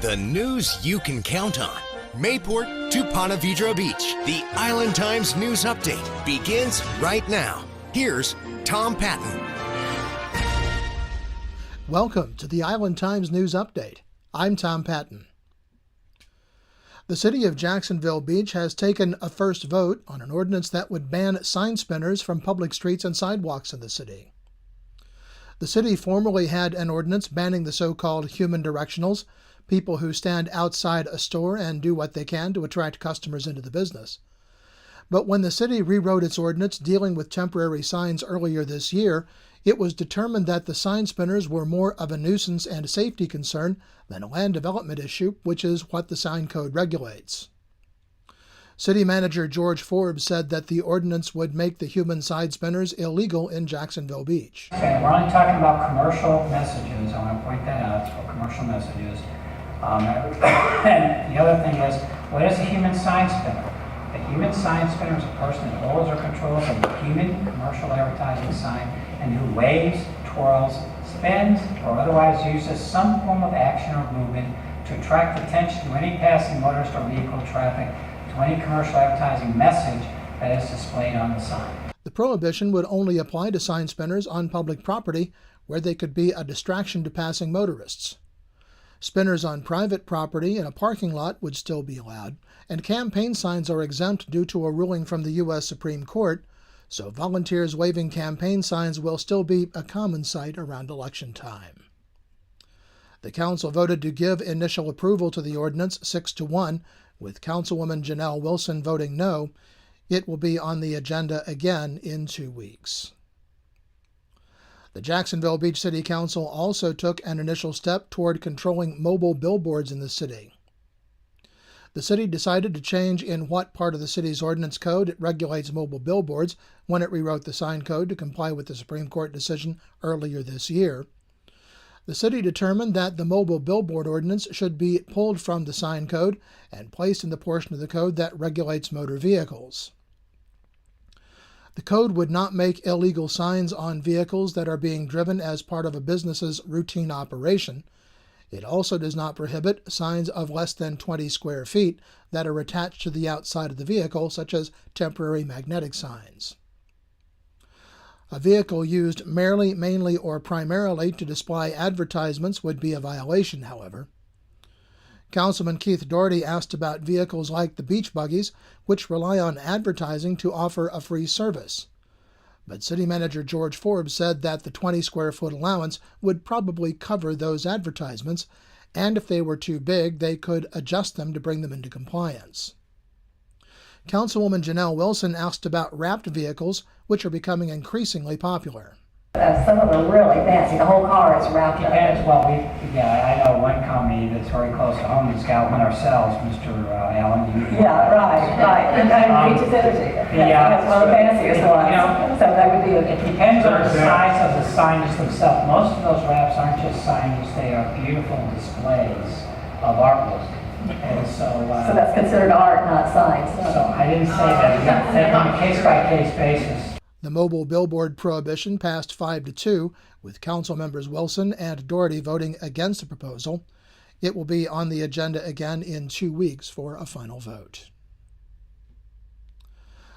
The news you can count on. Mayport to Ponte Vedra Beach. The Island Times News Update begins right now. Here's Tom Patton. Welcome to the Island Times News Update. I'm Tom Patton. The city of Jacksonville Beach has taken a first vote on an ordinance that would ban sign spinners from public streets and sidewalks in the city. The city formerly had an ordinance banning the so-called human directionals, people who stand outside a store and do what they can to attract customers into the business. But when the city rewrote its ordinance dealing with temporary signs earlier this year, it was determined that the sign spinners were more of a nuisance and safety concern than a land development issue, which is what the sign code regulates. City Manager George Forbes said that the ordinance would make the human side spinners illegal in Jacksonville Beach. Okay, we're only talking about commercial messages. I want to point that out. It's for commercial messages. And the other thing is, what is a human sign spinner? A human sign spinner is a person that holds or controls a human commercial advertising sign and who waves, twirls, spins, or otherwise uses some form of action or movement to attract attention to any passing motorist or vehicle traffic to any commercial advertising message that is displayed on the sign. The prohibition would only apply to sign spinners on public property where they could be a distraction to passing motorists. Spinners on private property in a parking lot would still be allowed, and campaign signs are exempt due to a ruling from the U.S. Supreme Court, so volunteers waving campaign signs will still be a common sight around election time. The council voted to give initial approval to the ordinance 6-1, with Councilwoman Janelle Wilson voting no. It will be on the agenda again in 2 weeks. The Jacksonville Beach City Council also took an initial step toward controlling mobile billboards in the city. The city decided to change in what part of the city's ordinance code it regulates mobile billboards when it rewrote the sign code to comply with the Supreme Court decision earlier this year. The city determined that the mobile billboard ordinance should be pulled from the sign code and placed in the portion of the code that regulates motor vehicles. The code would not make illegal signs on vehicles that are being driven as part of a business's routine operation. It also does not prohibit signs of less than 20 square feet that are attached to the outside of the vehicle, such as temporary magnetic signs. A vehicle used merely, mainly, or primarily to display advertisements would be a violation, however. Councilman Keith Doherty asked about vehicles like the beach buggies, which rely on advertising to offer a free service. But City Manager George Forbes said that the 20-square-foot allowance would probably cover those advertisements, and if they were too big, they could adjust them to bring them into compliance. Councilwoman Janelle Wilson asked about wrapped vehicles, which are becoming increasingly popular. Some of them are really fancy. The whole car is wrapped up. Depends. Well, I know one company that's very close to home that's got one ourselves, Mr. Allen. Yeah, right. And Beaches Energy. That's one of the fanciest ones. So that would be It depends on the size of the signage themselves. Most of those wraps aren't just signage; they are beautiful displays of artwork. And so that's considered art, not signs. So I didn't say that. You got to take on a case-by-case basis. The mobile billboard prohibition passed 5-2, with Council members Wilson and Doherty voting against the proposal. It will be on the agenda again in 2 weeks for a final vote.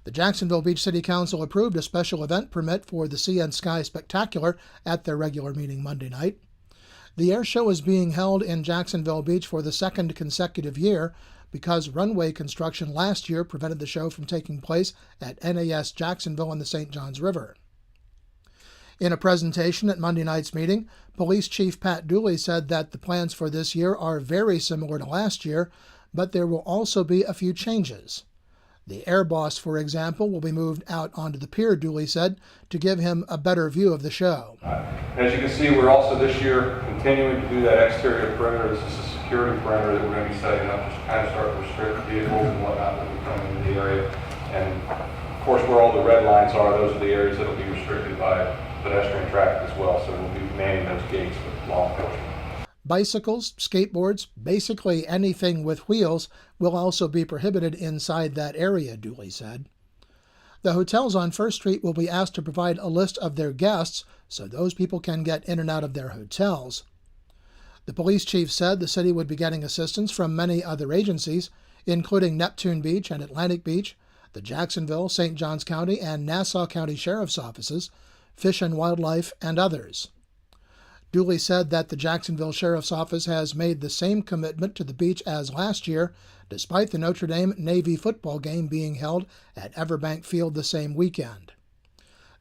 The Jacksonville Beach City Council approved a special event permit for the Sea and Sky Spectacular at their regular meeting Monday night. The air show is being held in Jacksonville Beach for the second consecutive year because runway construction last year prevented the show from taking place at NAS Jacksonville on the St. Johns River. In a presentation at Monday night's meeting, Police Chief Pat Dooley said that the plans for this year are very similar to last year, but there will also be a few changes. The air boss, for example, will be moved out onto the pier, Dooley said, to give him a better view of the show. As you can see, we're also this year continuing to do that exterior perimeter. This is a security perimeter that we're going to be setting up just to kind of start to restrict vehicles and whatnot that will come into the area. And of course, where all the red lines are, those are the areas that will be restricted by pedestrian traffic as well. So we'll be manning those gates with law enforcement. Bicycles, skateboards, basically anything with wheels will also be prohibited inside that area, Dooley said. The hotels on First Street will be asked to provide a list of their guests so those people can get in and out of their hotels. The police chief said the city would be getting assistance from many other agencies, including Neptune Beach and Atlantic Beach, the Jacksonville, St. Johns County, and Nassau County Sheriff's Offices, Fish and Wildlife, and others. Dooley said that the Jacksonville Sheriff's Office has made the same commitment to the beach as last year, despite the Notre Dame Navy football game being held at Everbank Field the same weekend.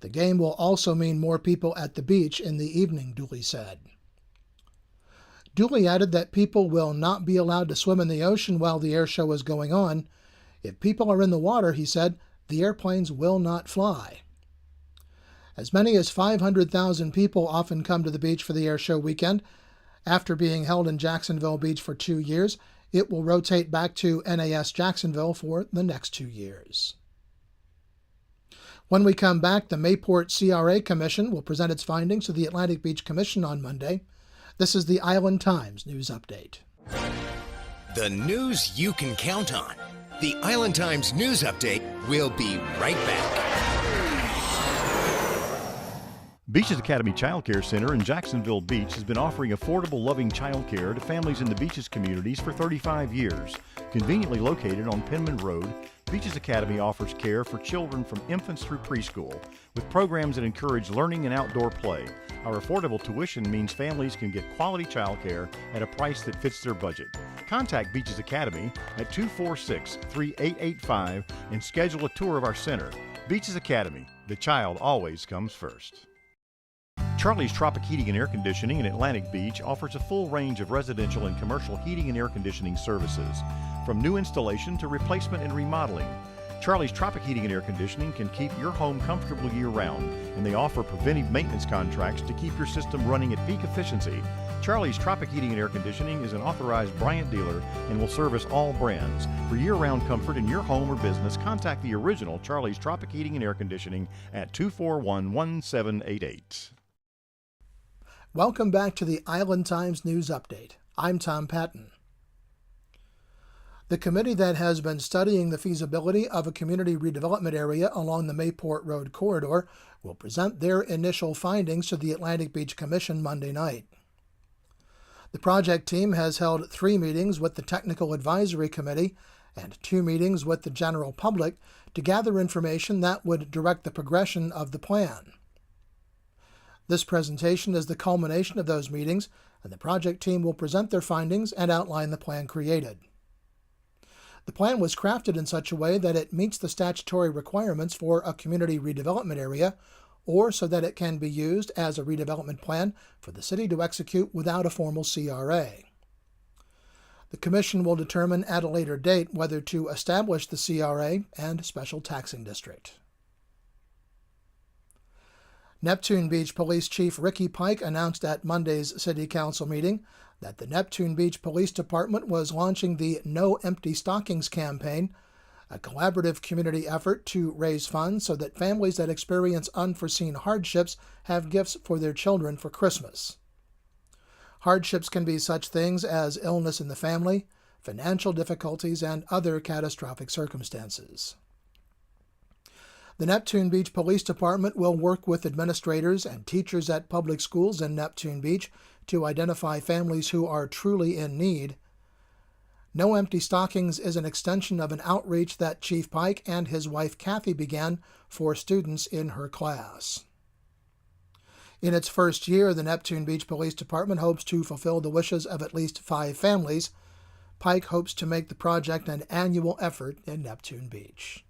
The game will also mean more people at the beach in the evening, Dooley said. Dooley added that people will not be allowed to swim in the ocean while the air show is going on. If people are in the water, he said, the airplanes will not fly. As many as 500,000 people often come to the beach for the air show weekend. After being held in Jacksonville Beach for 2 years, it will rotate back to NAS Jacksonville for the next 2 years. When we come back, the Mayport CRA Commission will present its findings to the Atlantic Beach Commission on Monday. This is the Island Times News Update. The news you can count on. The Island Times News Update will be right back. Beaches Academy Child Care Center in Jacksonville Beach has been offering affordable, loving child care to families in the Beaches communities for 35 years. Conveniently located on Penman Road, Beaches Academy offers care for children from infants through preschool, with programs that encourage learning and outdoor play. Our affordable tuition means families can get quality child care at a price that fits their budget. Contact Beaches Academy at 246-3885 and schedule a tour of our center. Beaches Academy, the child always comes first. Charlie's Tropic Heating and Air Conditioning in Atlantic Beach offers a full range of residential and commercial heating and air conditioning services, from new installation to replacement and remodeling. Charlie's Tropic Heating and Air Conditioning can keep your home comfortable year-round, and they offer preventive maintenance contracts to keep your system running at peak efficiency. Charlie's Tropic Heating and Air Conditioning is an authorized Bryant dealer and will service all brands. For year-round comfort in your home or business, contact the original Charlie's Tropic Heating and Air Conditioning at 241-1788. Welcome back to the Island Times News Update. I'm Tom Patton. The committee that has been studying the feasibility of a community redevelopment area along the Mayport Road corridor will present their initial findings to the Atlantic Beach Commission Monday night. The project team has held 3 meetings with the Technical Advisory Committee and 2 meetings with the general public to gather information that would direct the progression of the plan. This presentation is the culmination of those meetings, and the project team will present their findings and outline the plan created. The plan was crafted in such a way that it meets the statutory requirements for a community redevelopment area, or so that it can be used as a redevelopment plan for the city to execute without a formal CRA. The Commission will determine at a later date whether to establish the CRA and special taxing district. Neptune Beach Police Chief Ricky Pike announced at Monday's City Council meeting that the Neptune Beach Police Department was launching the No Empty Stockings campaign, a collaborative community effort to raise funds so that families that experience unforeseen hardships have gifts for their children for Christmas. Hardships can be such things as illness in the family, financial difficulties, and other catastrophic circumstances. The Neptune Beach Police Department will work with administrators and teachers at public schools in Neptune Beach to identify families who are truly in need. No Empty Stockings is an extension of an outreach that Chief Pike and his wife Kathy began for students in her class. In its first year, the Neptune Beach Police Department hopes to fulfill the wishes of at least 5 families. Pike hopes to make the project an annual effort in Neptune Beach.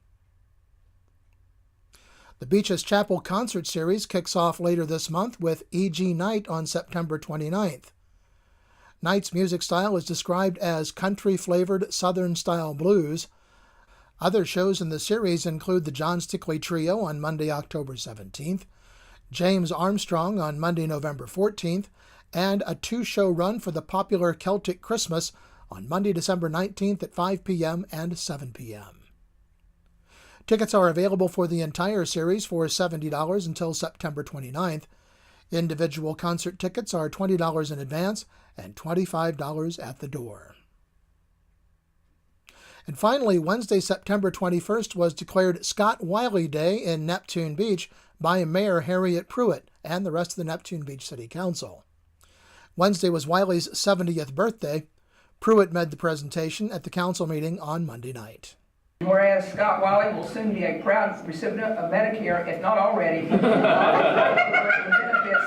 The Beaches Chapel Concert Series kicks off later this month with E.G. Knight on September 29th. Knight's music style is described as country-flavored Southern-style blues. Other shows in the series include the John Stickley Trio on Monday, October 17th, James Armstrong on Monday, November 14th, and a 2-show run for the popular Celtic Christmas on Monday, December 19th at 5 p.m. and 7 p.m. Tickets are available for the entire series for $70 until September 29th. Individual concert tickets are $20 in advance and $25 at the door. And finally, Wednesday, September 21st was declared Scott Wiley Day in Neptune Beach by Mayor Harriet Pruitt and the rest of the Neptune Beach City Council. Wednesday was Wiley's 70th birthday. Pruitt made the presentation at the council meeting on Monday night. Whereas Scott Wiley will soon be a proud recipient of Medicare, if not already, benefits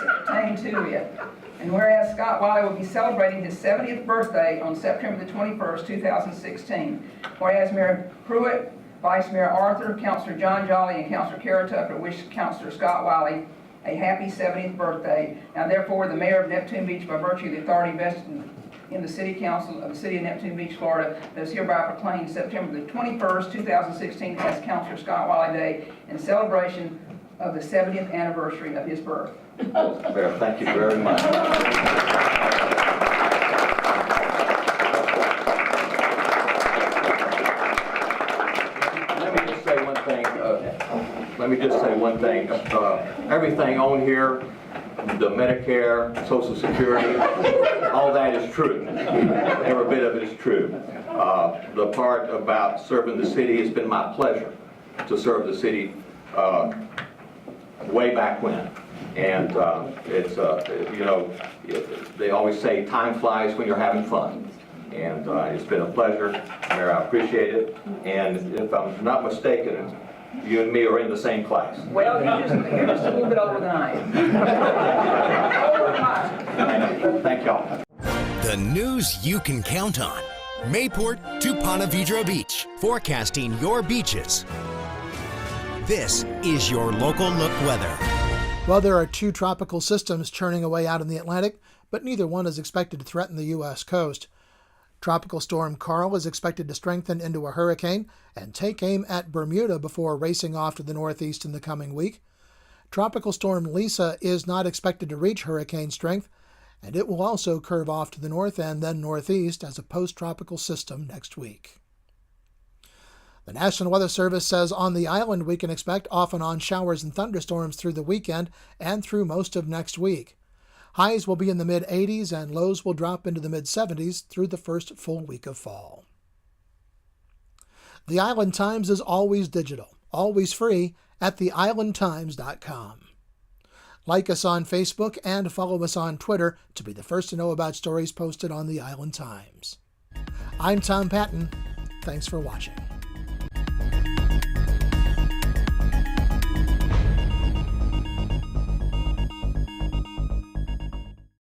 that pertain to it. And whereas Scott Wiley will be celebrating his 70th birthday on September the 21st, 2016. Whereas Mayor Pruitt, Vice Mayor Arthur, Councilor John Jolly, and Councilor Kara Tucker wish Councilor Scott Wiley a happy 70th birthday. Now therefore, the Mayor of Neptune Beach, by virtue of the authority vested in the City Council of the City of Neptune Beach, Florida, does hereby proclaim September the 21st, 2016 as Councilor Scott Wiley Day in celebration of the 70th anniversary of his birth. Mayor, thank you very much. Let me just say one thing. Everything on here, the Medicare, Social Security, all that is true. Every bit of it is true. The part about serving the city, it's been my pleasure to serve the city way back when. And it's, you know, they always say time flies when you're having fun. And it's been a pleasure, Mayor, I appreciate it. And if I'm not mistaken, you and me are in the same class. Well, you're just a little bit older than I am. Thank y'all. The news you can count on. Mayport to Ponte Vedra Beach, forecasting your beaches. This is your local look weather. Well, there are two tropical systems churning away out in the Atlantic, but neither one is expected to threaten the U.S. coast. Tropical storm Carl is expected to strengthen into a hurricane and take aim at Bermuda before racing off to the northeast in the coming week. Tropical storm Lisa is not expected to reach hurricane strength, and it will also curve off to the north and then northeast as a post-tropical system next week. The National Weather Service says on the island we can expect off and on showers and thunderstorms through the weekend and through most of next week. Highs will be in the mid-80s and lows will drop into the mid-70s through the first full week of fall. The Island Times is always digital, always free at theislandtimes.com. Like us on Facebook and follow us on Twitter to be the first to know about stories posted on the Island Times. I'm Tom Patton. Thanks for watching.